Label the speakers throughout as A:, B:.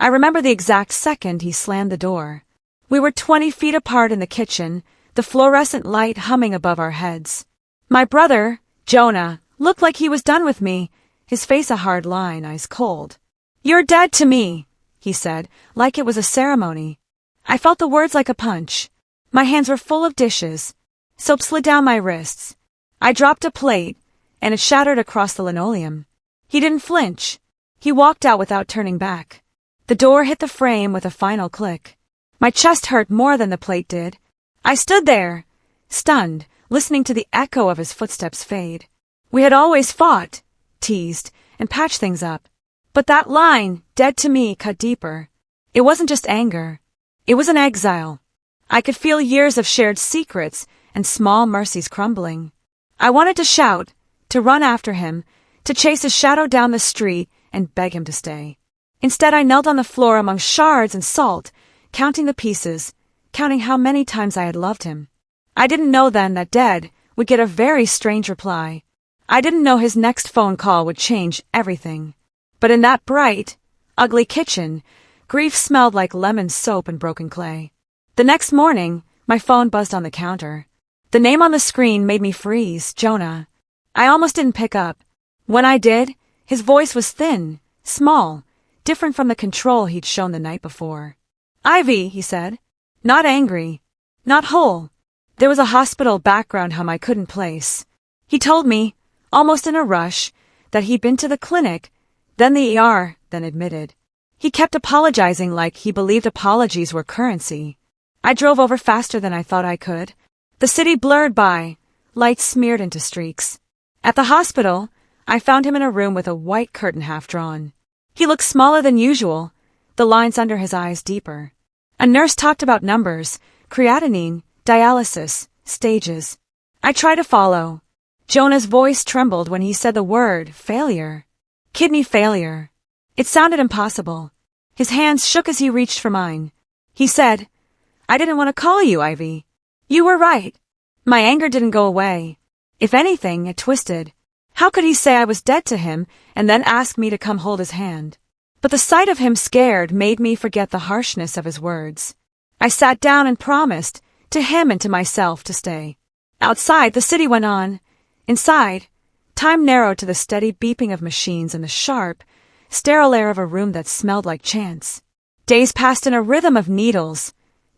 A: I remember the exact second he slammed the door. We were 20 feet apart in the kitchen, the fluorescent light humming above our heads. My brother, Jonah, looked like he was done with me, his face a hard line, eyes cold. "You're dead to me," he said, like it was a ceremony. I felt the words like a punch. My hands were full of dishes. Soap slid down my wrists. I dropped a plate, and it shattered across the linoleum. He didn't flinch. He walked out without turning back. The door hit the frame with a final click. My chest hurt more than the plate did. I stood there, stunned, listening to the echo of his footsteps fade. We had always fought, teased, and patched things up. But that line, dead to me, cut deeper. It wasn't just anger. It was an exile. I could feel years of shared secrets and small mercies crumbling. I wanted to shout, to run after him, to chase his shadow down the street and beg him to stay. Instead, I knelt on the floor among shards and salt, counting the pieces, counting how many times I had loved him. I didn't know then that dead would get a very strange reply. I didn't know his next phone call would change everything. But in that bright, ugly kitchen, grief smelled like lemon soap and broken clay. The next morning, my phone buzzed on the counter. The name on the screen made me freeze, Jonah. I almost didn't pick up. When I did, his voice was thin, small, different from the control he'd shown the night before. "Ivy," he said. Not angry. Not whole. There was a hospital background hum I couldn't place. He told me, almost in a rush, that he'd been to the clinic, then the ER, then admitted. He kept apologizing like he believed apologies were currency. I drove over faster than I thought I could. The city blurred by, lights smeared into streaks. At the hospital, I found him in a room with a white curtain half drawn. He looked smaller than usual, the lines under his eyes deeper. A nurse talked about numbers, creatinine, dialysis, stages. I tried to follow. Jonah's voice trembled when he said the word failure. Kidney failure. It sounded impossible. His hands shook as he reached for mine. He said, "I didn't want to call you, Ivy. You were right." My anger didn't go away. If anything, it twisted. How could he say I was dead to him and then ask me to come hold his hand? But the sight of him scared made me forget the harshness of his words. I sat down and promised, to him and to myself, to stay. Outside, the city went on. Inside, time narrowed to the steady beeping of machines and the sharp, sterile air of a room that smelled like chance. Days passed in a rhythm of needles,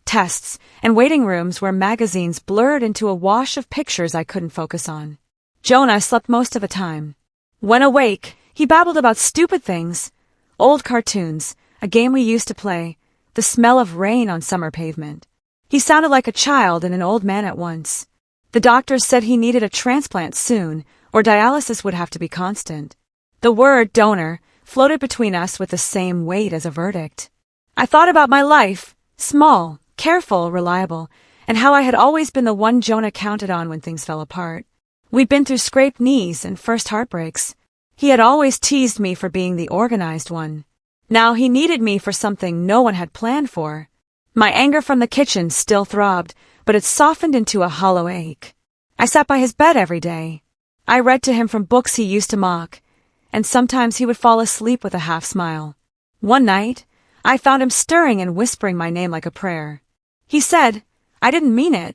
A: tests, and waiting rooms where magazines blurred into a wash of pictures I couldn't focus on. Jonah slept most of the time. When awake, he babbled about stupid things, old cartoons, a game we used to play, the smell of rain on summer pavement. He sounded like a child and an old man at once. The doctors said he needed a transplant soon, or dialysis would have to be constant. The word donor floated between us with the same weight as a verdict. I thought about my life, small, careful, reliable, and how I had always been the one Jonah counted on when things fell apart. We'd been through scraped knees and first heartbreaks. He had always teased me for being the organized one. Now he needed me for something no one had planned for. My anger from the kitchen still throbbed, but it softened into a hollow ache. I sat by his bed every day. I read to him from books he used to mock, and sometimes he would fall asleep with a half smile. One night, I found him stirring and whispering my name like a prayer. He said, "I didn't mean it."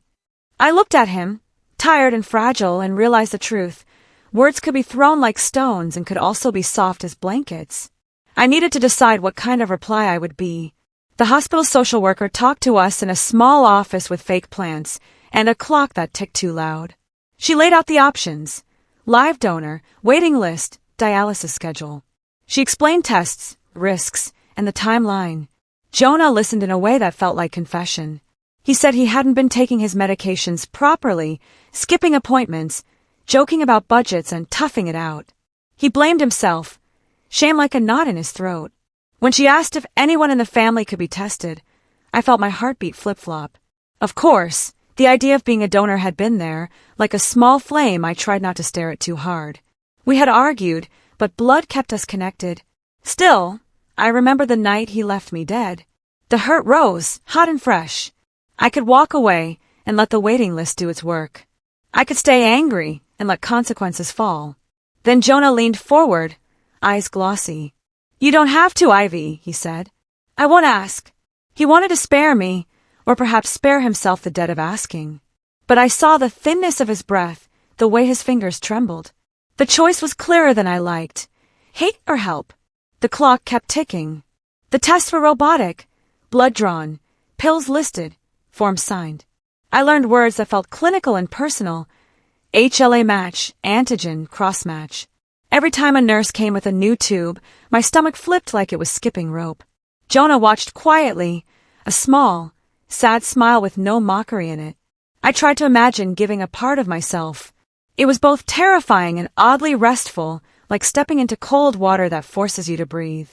A: I looked at him, tired and fragile, and realized the truth. Words could be thrown like stones and could also be soft as blankets. I needed to decide what kind of reply I would be. The hospital social worker talked to us in a small office with fake plants and a clock that ticked too loud. She laid out the options: live donor, waiting list, dialysis schedule. She explained tests, risks, and the timeline. Jonah listened in a way that felt like confession. He said he hadn't been taking his medications properly, skipping appointments, joking about budgets and toughing it out. He blamed himself, shame like a knot in his throat. When she asked if anyone in the family could be tested, I felt my heartbeat flip-flop. Of course, the idea of being a donor had been there. Like a small flame, I tried not to stare it too hard. We had argued, but blood kept us connected. Still, I remember the night he left me dead. The hurt rose, hot and fresh. I could walk away and let the waiting list do its work. I could stay angry and let consequences fall. Then Jonah leaned forward, eyes glossy. "You don't have to, Ivy," he said. I won't ask. He wanted to spare me, or perhaps spare himself the debt of asking. But I saw the thinness of his breath, the way his fingers trembled. The choice was clearer than I liked. Hate or help? The clock kept ticking. The tests were robotic. Blood drawn, pills listed, forms signed. I learned words that felt clinical and personal. HLA match, antigen, cross-match. Every time a nurse came with a new tube, my stomach flipped like it was skipping rope. Jonah watched quietly, a small, sad smile with no mockery in it. I tried to imagine giving a part of myself. It was both terrifying and oddly restful, like stepping into cold water that forces you to breathe.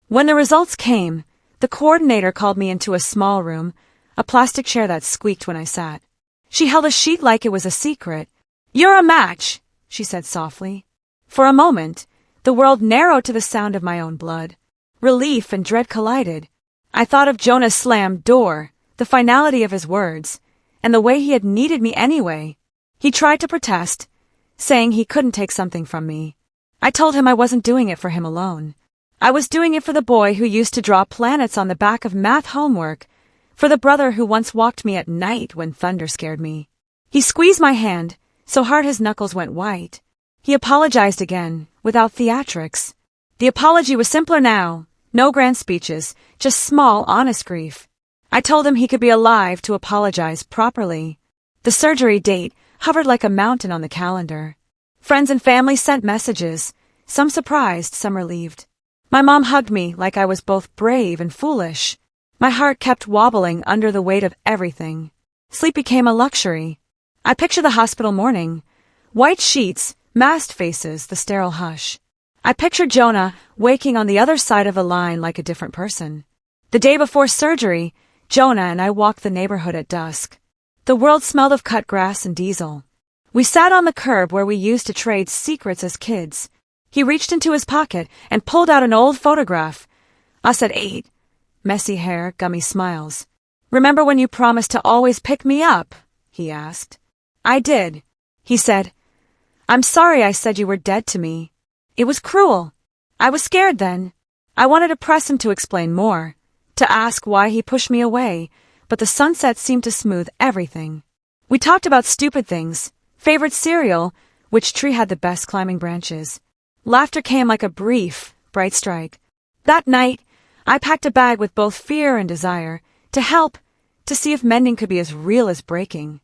A: When the results came, the coordinator called me into a small room, a plastic chair that squeaked when I sat. She held a sheet like it was a secret. "You're a match," she said softly. For a moment, the world narrowed to the sound of my own blood. Relief and dread collided. I thought of Jonah's slammed door, the finality of his words, and the way he had needed me anyway. He tried to protest, saying he couldn't take something from me. I told him I wasn't doing it for him alone. I was doing it for the boy who used to draw planets on the back of math homework, for the brother who once walked me at night when thunder scared me. He squeezed my hand, so hard his knuckles went white. He apologized again, without theatrics. The apology was simpler now, no grand speeches, just small, honest grief. I told him he could be alive to apologize properly. The surgery date hovered like a mountain on the calendar. Friends and family sent messages, some surprised, some relieved. My mom hugged me like I was both brave and foolish. My heart kept wobbling under the weight of everything. Sleep became a luxury. I pictured the hospital morning. White sheets, masked faces, the sterile hush. I pictured Jonah waking on the other side of the line like a different person. The day before surgery, Jonah and I walked the neighborhood at dusk. The world smelled of cut grass and diesel. We sat on the curb where we used to trade secrets as kids. He reached into his pocket and pulled out an old photograph. Us at 8. Messy hair, gummy smiles. "Remember when you promised to always pick me up?" he asked. "I did." He said, "I'm sorry I said you were dead to me. It was cruel. I was scared then." I wanted to press him to explain more, to ask why he pushed me away, but the sunset seemed to smooth everything. We talked about stupid things, favorite cereal, which tree had the best climbing branches. Laughter came like a brief, bright strike. That night, I packed a bag with both fear and desire, to help, to see if mending could be as real as breaking.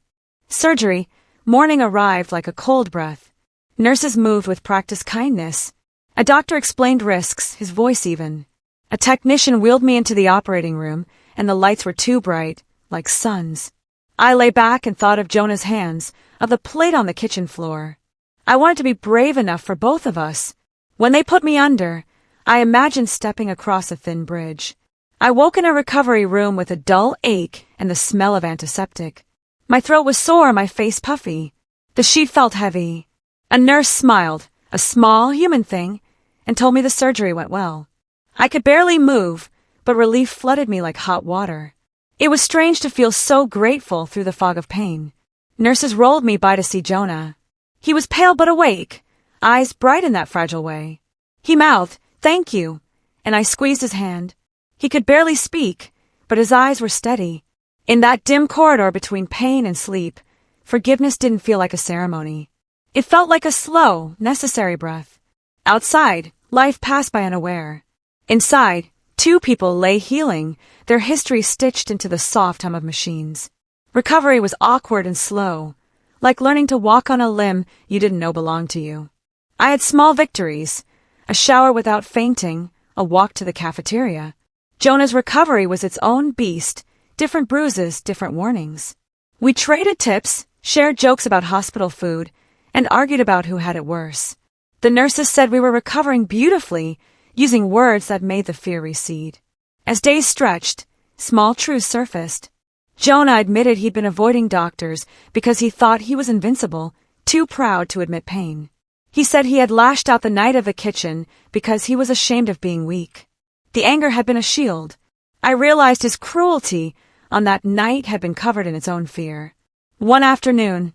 A: Surgery, morning arrived like a cold breath. Nurses moved with practiced kindness. A doctor explained risks, his voice even. A technician wheeled me into the operating room, and the lights were too bright, like suns. I lay back and thought of Jonah's hands, of the plate on the kitchen floor. I wanted to be brave enough for both of us. When they put me under, I imagined stepping across a thin bridge. I woke in a recovery room with a dull ache and the smell of antiseptic. My throat was sore, my face puffy. The sheet felt heavy. A nurse smiled, a small human thing, and told me the surgery went well. I could barely move, but relief flooded me like hot water. It was strange to feel so grateful through the fog of pain. Nurses rolled me by to see Jonah. He was pale but awake, eyes bright in that fragile way. He mouthed, "Thank you," and I squeezed his hand. He could barely speak, but his eyes were steady. In that dim corridor between pain and sleep, forgiveness didn't feel like a ceremony. It felt like a slow, necessary breath. Outside, life passed by unaware. Inside, two people lay healing, their history stitched into the soft hum of machines. Recovery was awkward and slow, like learning to walk on a limb you didn't know belonged to you. I had small victories, a shower without fainting, a walk to the cafeteria. Jonah's recovery was its own beast, different bruises, different warnings. We traded tips, shared jokes about hospital food, and argued about who had it worse. The nurses said we were recovering beautifully, using words that made the fear recede. As days stretched, small truths surfaced. Jonah admitted he'd been avoiding doctors because he thought he was invincible, too proud to admit pain. He said he had lashed out the night of the kitchen because he was ashamed of being weak. The anger had been a shield. I realized his cruelty on that night had been covered in its own fear. One afternoon,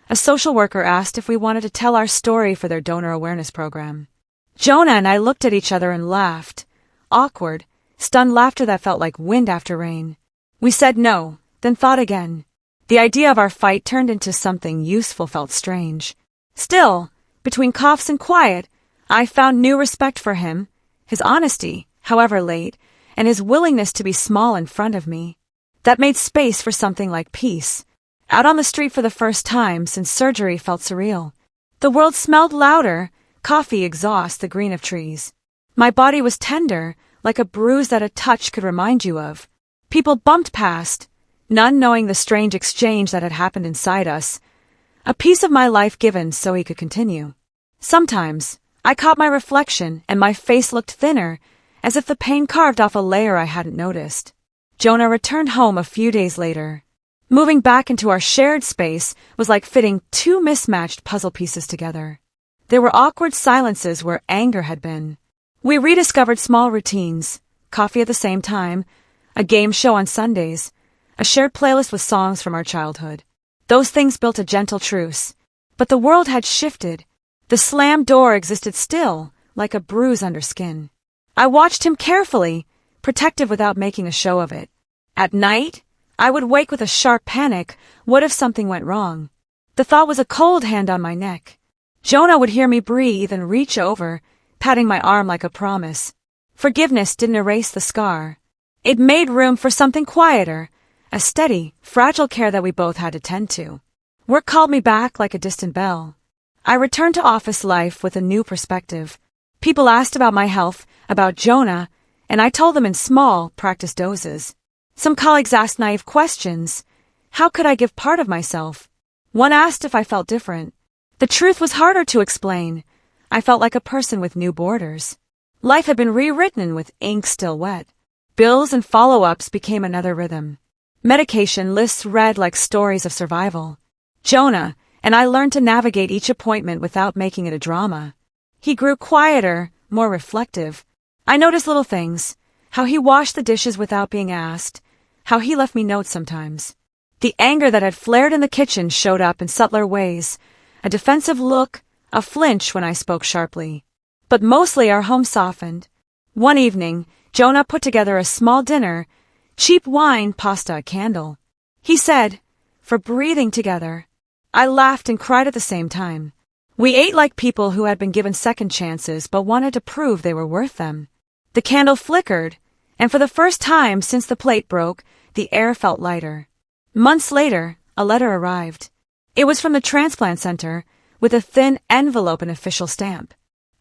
A: a social worker asked if we wanted to tell our story for their donor awareness program. Jonah and I looked at each other and laughed, awkward, stunned laughter that felt like wind after rain. We said no, then thought again. The idea of our fight turned into something useful felt strange. Still, between coughs and quiet, I found new respect for him, his honesty, however late, and his willingness to be small in front of me. That made space for something like peace. Out on the street for the first time since surgery felt surreal. The world smelled louder, coffee exhaust the green of trees. My body was tender, like a bruise that a touch could remind you of. People bumped past, none knowing the strange exchange that had happened inside us. A piece of my life given so he could continue. Sometimes, I caught my reflection and my face looked thinner, as if the pain carved off a layer I hadn't noticed. Jonah returned home a few days later. Moving back into our shared space was like fitting two mismatched puzzle pieces together. There were awkward silences where anger had been. We rediscovered small routines, coffee at the same time, a game show on Sundays, a shared playlist with songs from our childhood. Those things built a gentle truce. But the world had shifted. The slammed door existed still, like a bruise under skin. I watched him carefully, protective without making a show of it. At night, I would wake with a sharp panic. What if something went wrong? The thought was a cold hand on my neck. Jonah would hear me breathe and reach over, patting my arm like a promise. Forgiveness didn't erase the scar. It made room for something quieter, a steady, fragile care that we both had to tend to. Work called me back like a distant bell. I returned to office life with a new perspective. People asked about my health, about Jonah, and I told them in small, practiced doses. Some colleagues asked naive questions. How could I give part of myself? One asked if I felt different. The truth was harder to explain. I felt like a person with new borders. Life had been rewritten with ink still wet. Bills and follow-ups became another rhythm. Medication lists read like stories of survival. Jonah and I learned to navigate each appointment without making it a drama. He grew quieter, more reflective. I noticed little things, how he washed the dishes without being asked, how he left me notes sometimes. The anger that had flared in the kitchen showed up in subtler ways, a defensive look, a flinch when I spoke sharply. But mostly our home softened. One evening, Jonah put together a small dinner, cheap wine, pasta, a candle. He said, "For breathing together." I laughed and cried at the same time. We ate like people who had been given second chances but wanted to prove they were worth them. The candle flickered, and for the first time since the plate broke, the air felt lighter. Months later, a letter arrived. It was from the transplant center, with a thin envelope and official stamp.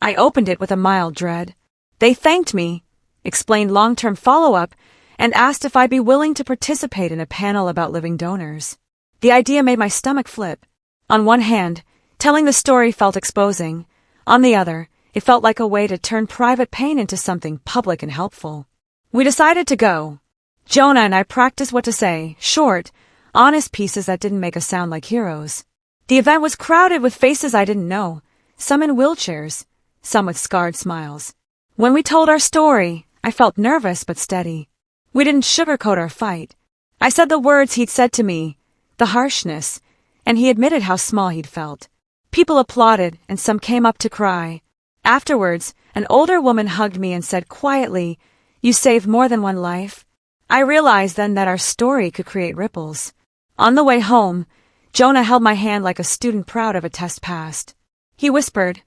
A: I opened it with a mild dread. They thanked me, explained long-term follow-up, and asked if I'd be willing to participate in a panel about living donors. The idea made my stomach flip. On one hand, telling the story felt exposing. On the other, it felt like a way to turn private pain into something public and helpful. We decided to go. Jonah and I practiced what to say, short, honest pieces that didn't make us sound like heroes. The event was crowded with faces I didn't know, some in wheelchairs, some with scarred smiles. When we told our story, I felt nervous but steady. We didn't sugarcoat our fight. I said the words he'd said to me, the harshness, and he admitted how small he'd felt. People applauded, and some came up to cry. Afterwards, an older woman hugged me and said quietly, "You saved more than one life." I realized then that our story could create ripples. On the way home, Jonah held my hand like a student proud of a test passed. He whispered,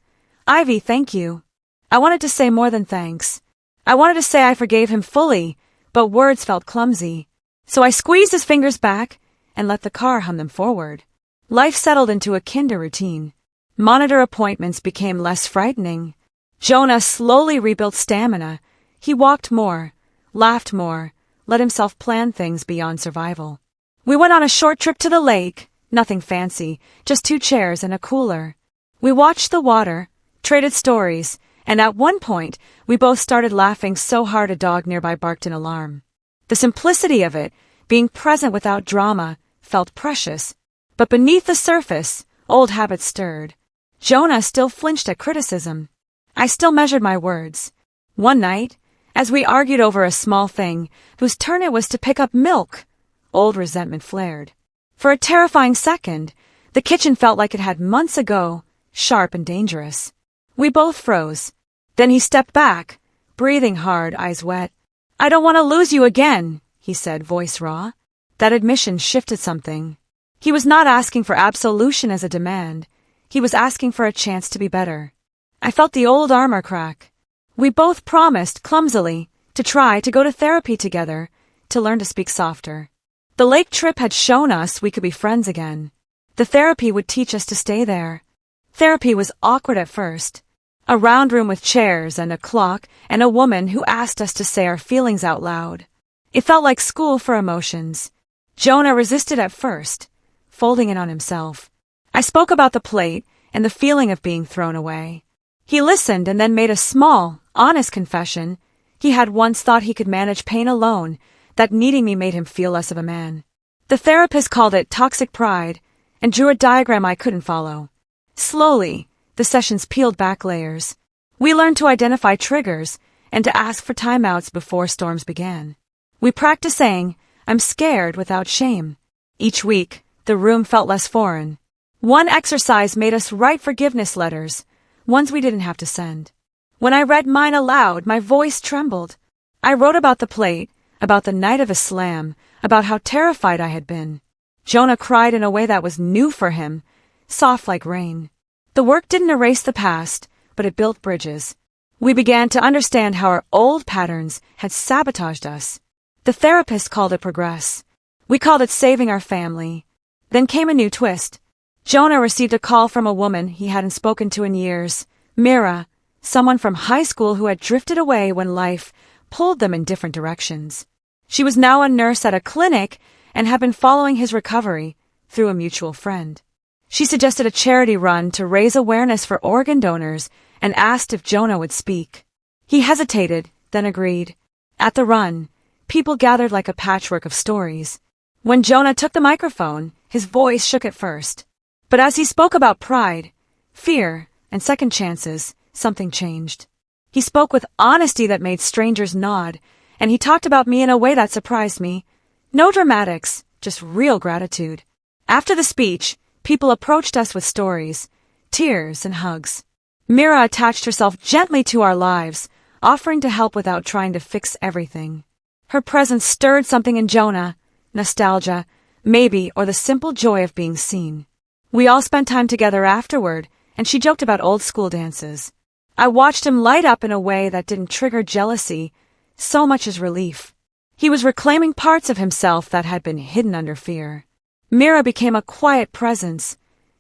A: "Ivy, thank you." I wanted to say more than thanks. I wanted to say I forgave him fully, but words felt clumsy. So I squeezed his fingers back and let the car hum them forward. Life settled into a kinder routine. Monitor appointments became less frightening. Jonah slowly rebuilt stamina. He walked more, laughed more, let himself plan things beyond survival. We went on a short trip to the lake, nothing fancy, just 2 chairs and a cooler. We watched the water, traded stories, and at one point, we both started laughing so hard a dog nearby barked in alarm. The simplicity of it, being present without drama, felt precious. But beneath the surface, old habits stirred. Jonah still flinched at criticism. I still measured my words. One night, as we argued over a small thing, whose turn it was to pick up milk, old resentment flared. For a terrifying second, the kitchen felt like it had months ago, sharp and dangerous. We both froze. Then he stepped back, breathing hard, eyes wet. I don't want to lose you again, he said, voice raw. That admission shifted something. He was not asking for absolution as a demand. He was asking for a chance to be better. I felt the old armor crack. We both promised, clumsily, to try to go to therapy together, to learn to speak softer. The lake trip had shown us we could be friends again. The therapy would teach us to stay there. Therapy was awkward at first. A round room with chairs and a clock and a woman who asked us to say our feelings out loud. It felt like school for emotions. Jonah resisted at first, folding it on himself. I spoke about the plate and the feeling of being thrown away. He listened and then made a small, honest confession. He had once thought he could manage pain alone, that needing me made him feel less of a man. The therapist called it toxic pride and drew a diagram I couldn't follow. Slowly, the sessions peeled back layers. We learned to identify triggers and to ask for timeouts before storms began. We practiced saying, "I'm scared," without shame. Each week, the room felt less foreign. One exercise made us write forgiveness letters, ones we didn't have to send. When I read mine aloud, my voice trembled. I wrote about the plate, about the night of a slam, about how terrified I had been. Jonah cried in a way that was new for him, soft like rain. The work didn't erase the past, but it built bridges. We began to understand how our old patterns had sabotaged us. The therapist called it progress. We called it saving our family. Then came a new twist. Jonah received a call from a woman he hadn't spoken to in years, Mira, someone from high school who had drifted away when life pulled them in different directions. She was now a nurse at a clinic and had been following his recovery through a mutual friend. She suggested a charity run to raise awareness for organ donors and asked if Jonah would speak. He hesitated, then agreed. At the run, people gathered like a patchwork of stories. When Jonah took the microphone, his voice shook at first. But as he spoke about pride, fear, and second chances, something changed. He spoke with honesty that made strangers nod, and he talked about me in a way that surprised me. No dramatics, just real gratitude. After the speech, people approached us with stories, tears, and hugs. Mira attached herself gently to our lives, offering to help without trying to fix everything. Her presence stirred something in Jonah, nostalgia, maybe, or the simple joy of being seen. We all spent time together afterward, and she joked about old school dances. I watched him light up in a way that didn't trigger jealousy, so much as relief. He was reclaiming parts of himself that had been hidden under fear. Mira became a quiet presence,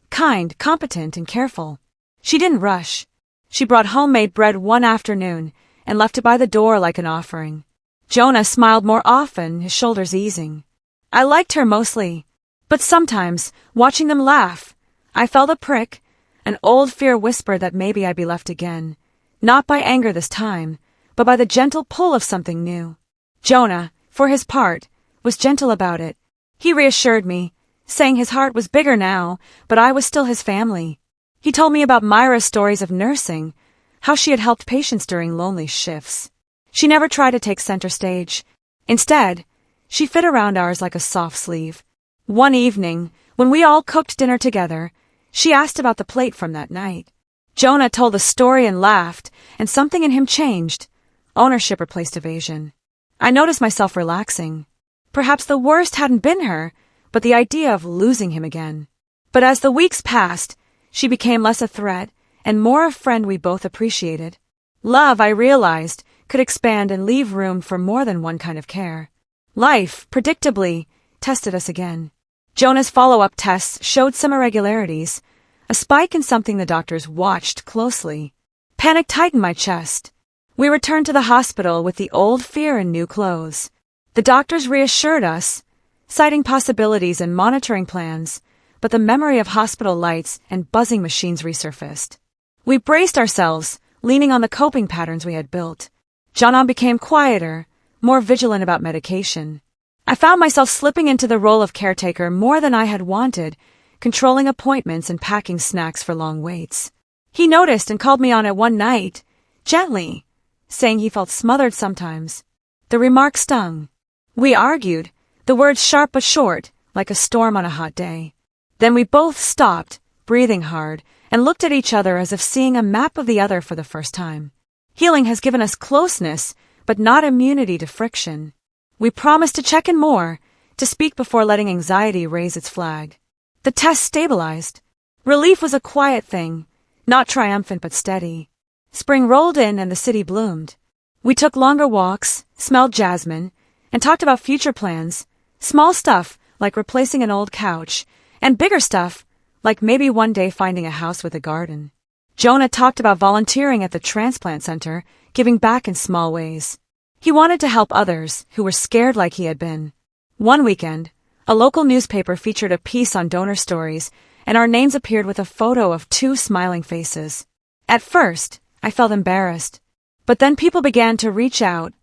A: kind, competent, and careful. She didn't rush. She brought homemade bread one afternoon and left it by the door like an offering. Jonah smiled more often, his shoulders easing. I liked her mostly, but sometimes, watching them laugh, I felt a prick, an old fear whisper that maybe I'd be left again, not by anger this time, but by the gentle pull of something new. Jonah, for his part, was gentle about it. He reassured me, saying his heart was bigger now, but I was still his family. He told me about Myra's stories of nursing, how she had helped patients during lonely shifts. She never tried to take center stage. Instead, she fit around ours like a soft sleeve. One evening, when we all cooked dinner together, she asked about the plate from that night. Jonah told the story and laughed, and something in him changed. Ownership replaced evasion. I noticed myself relaxing. Perhaps the worst hadn't been her, but the idea of losing him again. But as the weeks passed, she became less a threat and more a friend we both appreciated. Love, I realized, could expand and leave room for more than one kind of care. Life, predictably, tested us again. Jonah's follow-up tests showed some irregularities, a spike in something the doctors watched closely. Panic tightened my chest. We returned to the hospital with the old fear in new clothes. The doctors reassured us, citing possibilities and monitoring plans, but the memory of hospital lights and buzzing machines resurfaced. We braced ourselves, leaning on the coping patterns we had built. Jonah became quieter, more vigilant about medication. I found myself slipping into the role of caretaker more than I had wanted, controlling appointments and packing snacks for long waits. He noticed and called me on it one night, gently, saying he felt smothered sometimes. The remark stung. We argued, the words sharp but short, like a storm on a hot day. Then we both stopped, breathing hard, and looked at each other as if seeing a map of the other for the first time. Healing has given us closeness, but not immunity to friction. We promised to check in more, to speak before letting anxiety raise its flag. The test stabilized. Relief was a quiet thing, not triumphant but steady. Spring rolled in and the city bloomed. We took longer walks, smelled jasmine, and talked about future plans, small stuff like replacing an old couch, and bigger stuff like maybe one day finding a house with a garden. Jonah talked about volunteering at the transplant center, giving back in small ways. He wanted to help others who were scared like he had been. One weekend, a local newspaper featured a piece on donor stories, and our names appeared with a photo of 2 smiling faces. At first, I felt embarrassed, but then people began to reach out,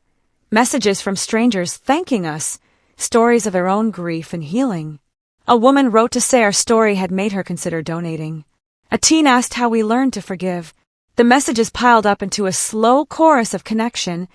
A: messages from strangers thanking us, stories of their own grief and healing. A woman wrote to say our story had made her consider donating. A teen asked how we learned to forgive. The messages piled up into a slow chorus of connection,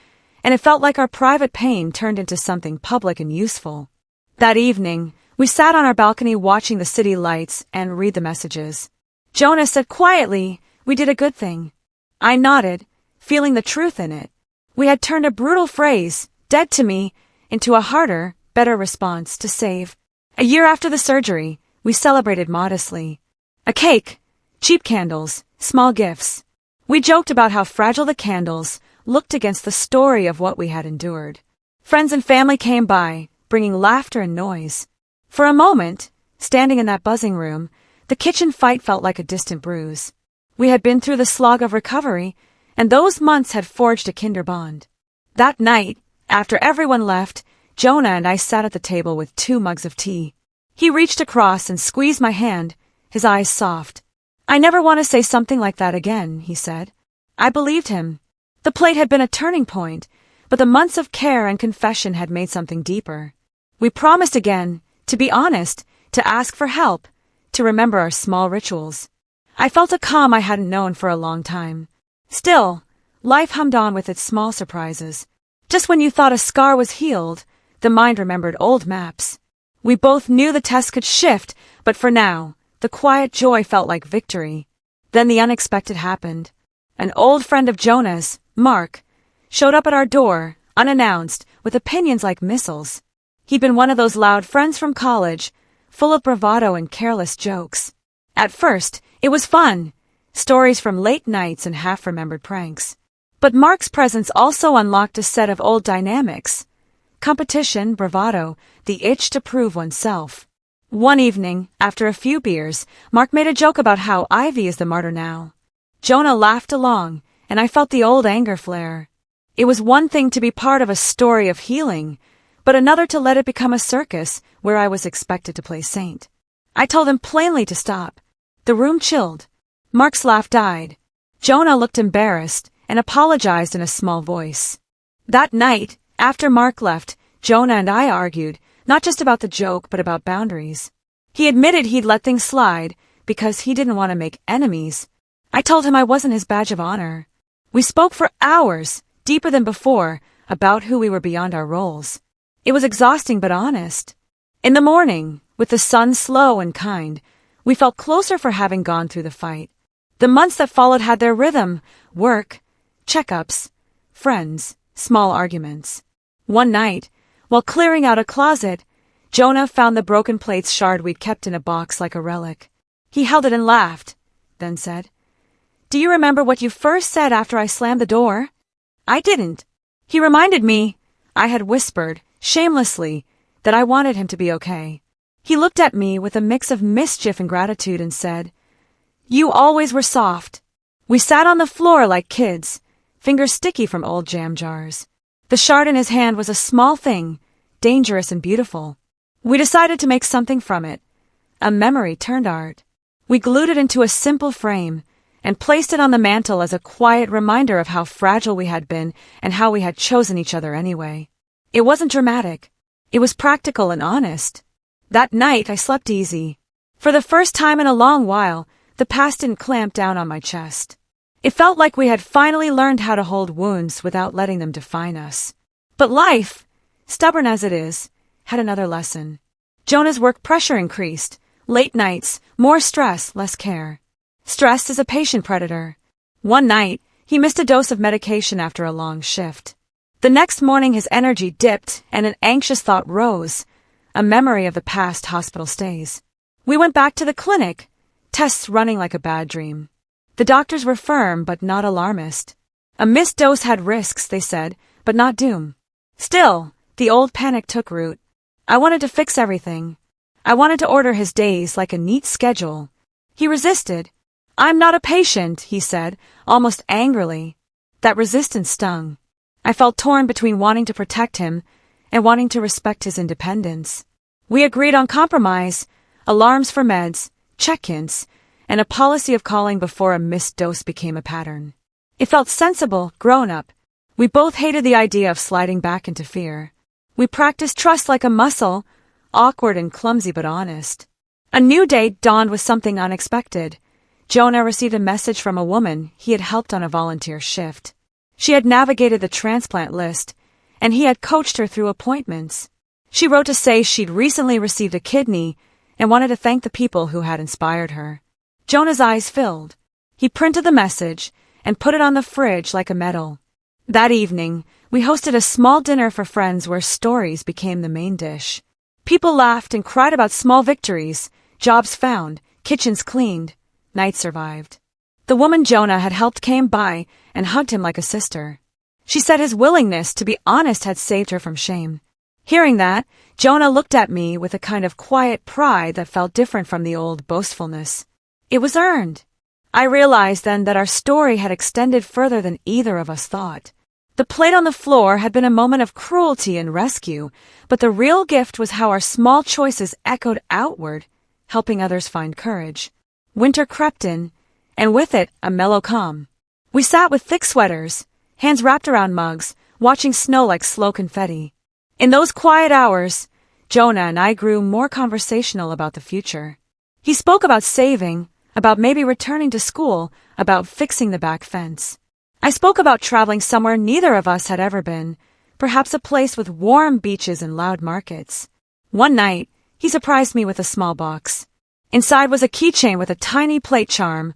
A: and it felt like our private pain turned into something public and useful. That evening, we sat on our balcony watching the city lights and read the messages. Jonah said quietly, "We did a good thing." I nodded, feeling the truth in it. We had turned a brutal phrase, "dead to me," into a harder, better response to save. A year after the surgery, we celebrated modestly. A cake, cheap candles, small gifts. We joked about how fragile the candles looked against the story of what we had endured. Friends and family came by, bringing laughter and noise. For a moment, standing in that buzzing room, the kitchen fight felt like a distant bruise. We had been through the slog of recovery, and those months had forged a kinder bond. That night, after everyone left, Jonah and I sat at the table with 2 mugs of tea. He reached across and squeezed my hand, his eyes soft. "I never want to say something like that again," he said. I believed him. The plate had been a turning point, but the months of care and confession had made something deeper. We promised again, to be honest, to ask for help, to remember our small rituals. I felt a calm I hadn't known for a long time. Still, life hummed on with its small surprises. Just when you thought a scar was healed, the mind remembered old maps. We both knew the test could shift, but for now, the quiet joy felt like victory. Then the unexpected happened. An old friend of Jonah's, Mark, showed up at our door, unannounced, with opinions like missiles. He'd been one of those loud friends from college, full of bravado and careless jokes. At first, it was fun, stories from late nights and half-remembered pranks. But Mark's presence also unlocked a set of old dynamics. Competition, bravado, the itch to prove oneself. One evening, after a few beers, Mark made a joke about how Ivy is the martyr now. Jonah laughed along, and I felt the old anger flare. It was one thing to be part of a story of healing, but another to let it become a circus where I was expected to play saint. I told him plainly to stop. The room chilled. Mark's laugh died. Jonah looked embarrassed and apologized in a small voice. That night, after Mark left, Jonah and I argued, not just about the joke but about boundaries. He admitted he'd let things slide because he didn't want to make enemies. I told him I wasn't his badge of honor. We spoke for hours, deeper than before, about who we were beyond our roles. It was exhausting but honest. In the morning, with the sun slow and kind, we felt closer for having gone through the fight. The months that followed had their rhythm, work, checkups, friends, small arguments. One night, while clearing out a closet, Jonah found the broken plates shard we'd kept in a box like a relic. He held it and laughed, then said, "Do you remember what you first said after I slammed the door?" I didn't. He reminded me, I had whispered, shamelessly, that I wanted him to be okay. He looked at me with a mix of mischief and gratitude and said, "You always were soft." We sat on the floor like kids, fingers sticky from old jam jars. The shard in his hand was a small thing, dangerous and beautiful. We decided to make something from it. A memory turned art. We glued it into a simple frame and placed it on the mantel as a quiet reminder of how fragile we had been and how we had chosen each other anyway. It wasn't dramatic. It was practical and honest. That night I slept easy. For the first time in a long while, the past didn't clamp down on my chest. It felt like we had finally learned how to hold wounds without letting them define us. But life, stubborn as it is, had another lesson. Jonah's work pressure increased. Late nights, more stress, less care. Stress is a patient predator. One night, he missed a dose of medication after a long shift. The next morning his energy dipped and an anxious thought rose, a memory of the past hospital stays. We went back to the clinic, tests running like a bad dream. The doctors were firm but not alarmist. A missed dose had risks, they said, but not doom. Still, the old panic took root. I wanted to fix everything. I wanted to order his days like a neat schedule. He resisted. "I'm not a patient," he said, almost angrily. That resistance stung. I felt torn between wanting to protect him and wanting to respect his independence. We agreed on compromise, alarms for meds, check-ins, and a policy of calling before a missed dose became a pattern. It felt sensible, grown-up. We both hated the idea of sliding back into fear. We practiced trust like a muscle, awkward and clumsy but honest. A new day dawned with something unexpected. Jonah received a message from a woman he had helped on a volunteer shift. She had navigated the transplant list, and he had coached her through appointments. She wrote to say she'd recently received a kidney and wanted to thank the people who had inspired her. Jonah's eyes filled. He printed the message and put it on the fridge like a medal. That evening, we hosted a small dinner for friends where stories became the main dish. People laughed and cried about small victories, jobs found, kitchens cleaned, nights survived. The woman Jonah had helped came by and hugged him like a sister. She said his willingness to be honest had saved her from shame. Hearing that, Jonah looked at me with a kind of quiet pride that felt different from the old boastfulness. It was earned. I realized then that our story had extended further than either of us thought. The plate on the floor had been a moment of cruelty and rescue, but the real gift was how our small choices echoed outward, helping others find courage. Winter crept in, and with it, a mellow calm. We sat with thick sweaters, hands wrapped around mugs, watching snow like slow confetti. In those quiet hours, Jonah and I grew more conversational about the future. He spoke about saving, about maybe returning to school, about fixing the back fence. I spoke about traveling somewhere neither of us had ever been, perhaps a place with warm beaches and loud markets. One night, he surprised me with a small box. Inside was a keychain with a tiny plate charm,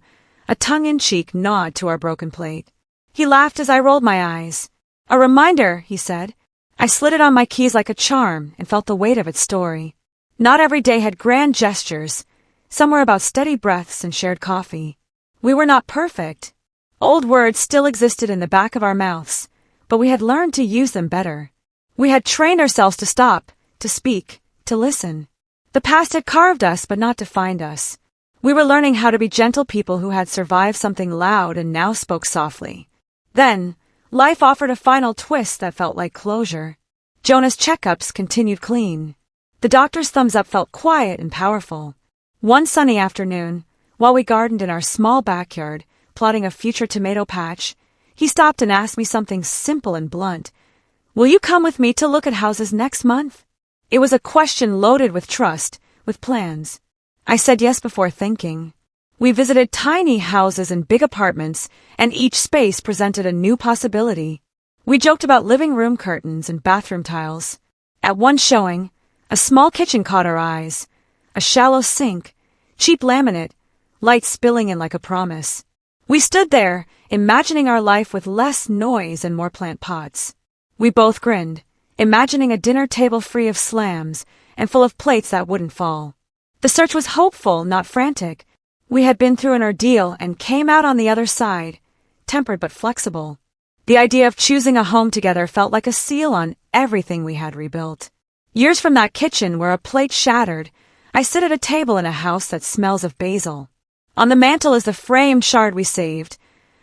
A: a tongue-in-cheek nod to our broken plate. He laughed as I rolled my eyes. "A reminder," he said. I slid it on my keys like a charm and felt the weight of its story. Not every day had grand gestures. Some were about steady breaths and shared coffee. We were not perfect. Old words still existed in the back of our mouths, but we had learned to use them better. We had trained ourselves to stop, to speak, to listen. The past had carved us but not defined us. We were learning how to be gentle people who had survived something loud and now spoke softly. Then, life offered a final twist that felt like closure. Jonah's checkups continued clean. The doctor's thumbs up felt quiet and powerful. One sunny afternoon, while we gardened in our small backyard, plotting a future tomato patch, he stopped and asked me something simple and blunt. "Will you come with me to look at houses next month?" It was a question loaded with trust, with plans. I said yes before thinking. We visited tiny houses and big apartments, and each space presented a new possibility. We joked about living room curtains and bathroom tiles. At one showing, a small kitchen caught our eyes. A shallow sink, cheap laminate, light spilling in like a promise. We stood there, imagining our life with less noise and more plant pots. We both grinned, imagining a dinner table free of slams and full of plates that wouldn't fall. The search was hopeful, not frantic. We had been through an ordeal and came out on the other side, tempered but flexible. The idea of choosing a home together felt like a seal on everything we had rebuilt. Years from that kitchen where a plate shattered, I sit at a table in a house that smells of basil. On the mantel is the framed shard we saved,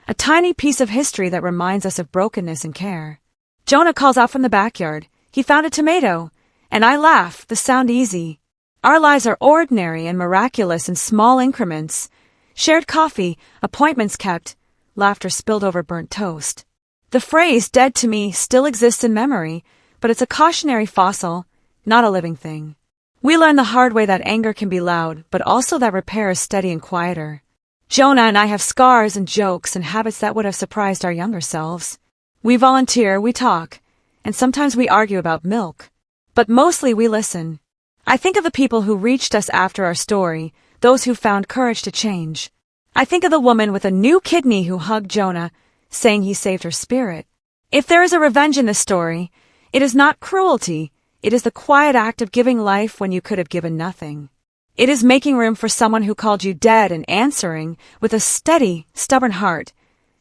A: a tiny piece of history that reminds us of brokenness and care. Jonah calls out from the backyard. He found a tomato, and I laugh, the sound easy. Our lives are ordinary and miraculous in small increments. Shared coffee, appointments kept, laughter spilled over burnt toast. The phrase dead to me still exists in memory, but it's a cautionary fossil, not a living thing. We learned the hard way that anger can be loud, but also that repair is steady and quieter. Jonah and I have scars and jokes and habits that would have surprised our younger selves. We volunteer, we talk, and sometimes we argue about milk. But mostly we listen. I think of the people who reached us after our story, those who found courage to change. I think of the woman with a new kidney who hugged Jonah, saying he saved her spirit. If there is a revenge in this story, it is not cruelty. It is the quiet act of giving life when you could have given nothing. It is making room for someone who called you dead and answering with a steady, stubborn heart.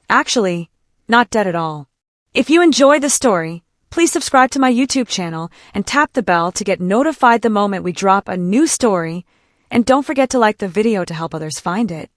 A: Actually, not dead at all. If you enjoyed the story, please subscribe to my YouTube channel and tap the bell to get notified the moment we drop a new story. And don't forget to like the video to help others find it.